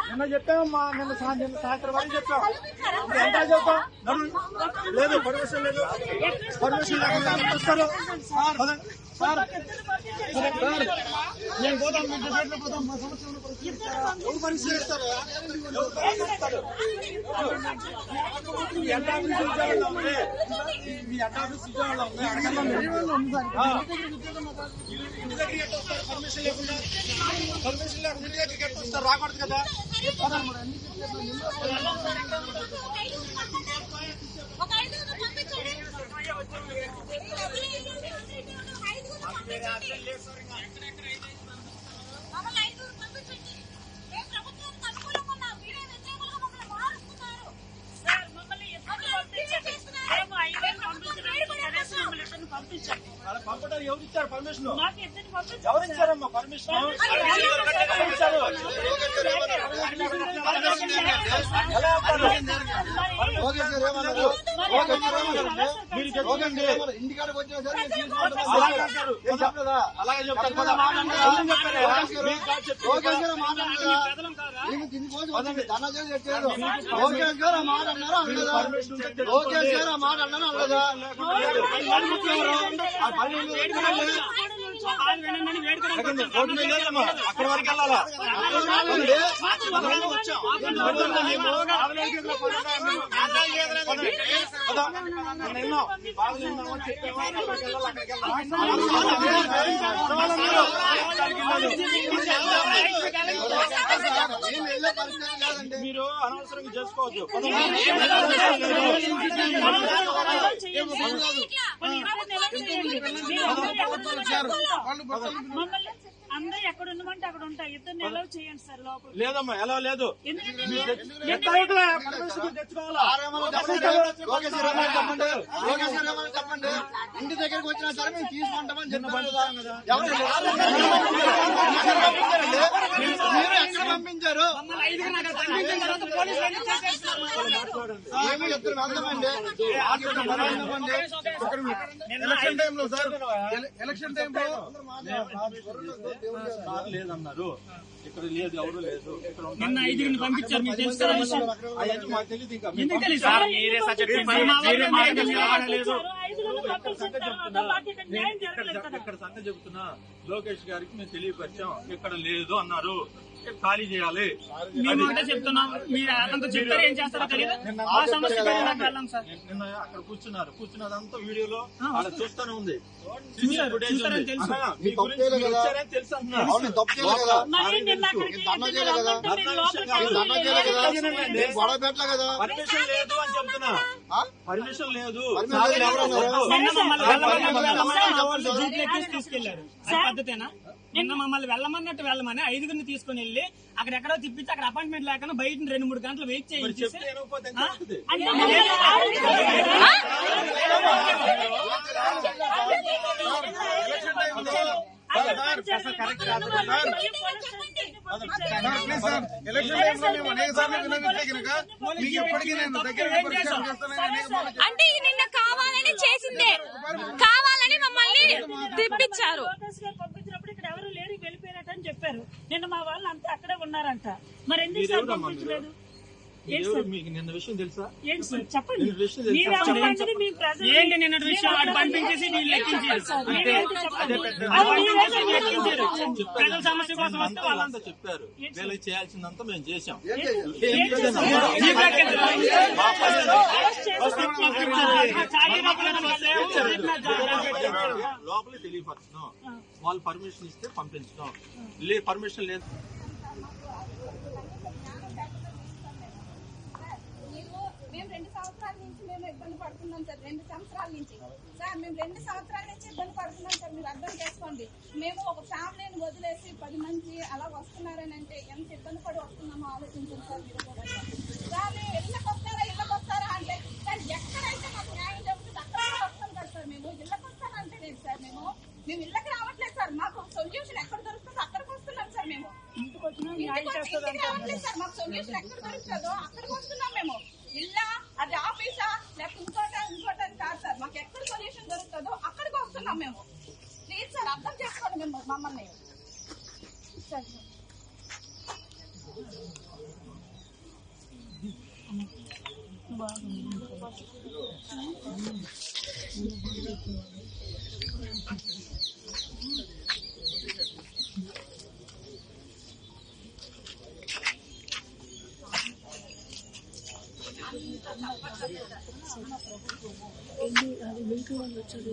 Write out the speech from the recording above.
నిన్న చెప్పామమ్మా, నిన్న సాయంత్రం వరకు చెప్పాం. ఎంత చెప్తాం లేదు, పర్మిషన్ లేదు. పర్మిషన్ లేకుండా వస్తారు సార్. నేను పోతాం, మీ డిబేట్లో పోతాం. మా సమస్యలను పరిశీలిస్తారు. మీ హెడ్ ఆఫీస్ విజయవాడలో ఉంది. మీ హెడ్ ఆఫీస్ విజయవాడలో ఉంది. ఇంటి దగ్గరికి ఎట్లా వస్తారు పర్మిషన్ లేకుండా? పర్మిషన్ లేకుండా ఇంటి దగ్గరికి ఎట్లా వస్తారు? రాకూడదు కదా. పంపడం ఎవరు ఇచ్చారు పర్మిషన్? ఎవరు ఇచ్చారమ్మా పర్మిషన్? ఇంటికాడికి వచ్చిన సరే అలాగే చెప్తారు. లోకేష్ గారు ఆ మాట అన్నారా అనలేదా? లోకేష్ గారు ఆ మాట అన్నారా అనలేదా? అక్కడ వరకు వెళ్ళాలా? మీరు అనవసరంగా చేసుకోవద్దు. అందరూ ఎక్కడ ఉండమంటే అక్కడ ఉంటాయి. ఇద్దరిని అలౌ చేయండి సార్ లోపల. లేదమ్మా, ఎలా లేదు. చెప్పండి, ఇంటి దగ్గరకు వచ్చినా సరే మేము తీసుకుంటామని చెప్పాను కదా. మీరు ఎక్కడ పంపించారు? ఏమో చెప్తారు వెళ్తామండి. ఎలక్షన్ టైంలో సార్, ఎలక్షన్ టైంలో లేదన్నారు. ఇక్కడ లేదు, ఎవరు లేదు. నిన్న 5 పంపించారు, మీకు తెలుసు కదా. అవన్నీ మాకు తెలియదు. ఇంకా ఇక్కడ సంగతి చెబుతున్నా. లోకేష్ గారికి మేము తెలియపరిచాం, ఇక్కడ లేదు అన్నారు. ఖాళీ చేయాలి. మేము చెప్తున్నాం, మీరు అదంతా చెప్తారు, ఏం చేస్తారో తెలియదు. నిన్న అక్కడ కూర్చున్నదంతా వీడియోలో అలా చూస్తూనే ఉంది. పర్మిషన్ లేదు అని చెప్తున్నా. పర్మిషన్ లేదు. తీసుకెళ్లారు పద్ధతేనా? నిన్న మమ్మల్ని వెళ్ళమన్నట్టు వెళ్ళమని 5 తీసుకుని వెళ్ళి అక్కడెక్కడో తిప్పించి అక్కడ అపాయింట్మెంట్ లేకుండా బయట 2-3 గంటలు వెయిట్ చేయించి అంటే నిన్న కావాలని చేసిందే, కావాలని మమ్మల్ని తిప్పించారు. పంపించినప్పుడు ఇక్కడ ఎవరు లేరు, వెళ్ళిపోయినట్టు అని చెప్పారు. నిన్న మా వాళ్ళు అంతా అక్కడే ఉన్నారంట. మరి ఎందుకు పంపించలేదు? నిన్న విషయం తెలుసా? ఏంటి సార్ చెప్పండి. ఏంటి నిన్న విషయం? వాడు పంపించేసి వీళ్ళు లెక్కించారు. ప్రజల సమస్య కోసం వస్తే వాళ్ళంతా చెప్పారు. వీళ్ళకి చేయాల్సిందంతా మేము చేశాం. లోపలికి తెలియపరచడం, వాళ్ళు పర్మిషన్ ఇస్తే పంపించడం. పర్మిషన్ లేదు. మేము 2 సంవత్సరాల నుంచి మేము ఇబ్బంది పడుతున్నాం సార్. 2 సంవత్సరాల నుంచి సార్ మేము 2 సంవత్సరాల నుంచి ఇబ్బంది పడుతున్నాం సార్. మీరు అర్థం చేసుకోండి. మేము ఒక ఫ్యామిలీని వదిలేసి 10 మంది అలా వస్తున్నారని అంటే ఎంత ఇబ్బంది పడి వస్తున్నామో ఆలోచించండి సార్. మీరు కూడా సార్ మేము ఇళ్ళకి వస్తారా అంటే సార్ ఎక్కడైతే మాకు న్యాయం జరుగుతుంది అక్కడ వస్తాం కదా సార్. మేము ఇళ్ళకి వస్తానంటే లేదు సార్. మేము ఇళ్ళకి రావట్లేదు సార్. మాకు సొల్యూషన్ ఎక్కడ దొరుకుతుందో అక్కడికి వస్తున్నాం సార్. మేము ఇంటికి రావట్లేదు సార్. మాకు సొల్యూషన్ ఎక్కడ దొరుకుతుందో అక్కడికి వస్తున్నాం. మేము ఇల్లా అది ఆఫీసా లేకపోతే ఇంకోటి అని కాదు సార్. మాకు ఎక్కడ సొల్యూషన్ దొరుకుతుందో అక్కడికి వస్తున్నాం మేము. ప్లీజ్ సార్ అర్థం చేసుకోండి మేము మమ్మల్ని. అది మిల్క్ వాళ్ళు వచ్చారు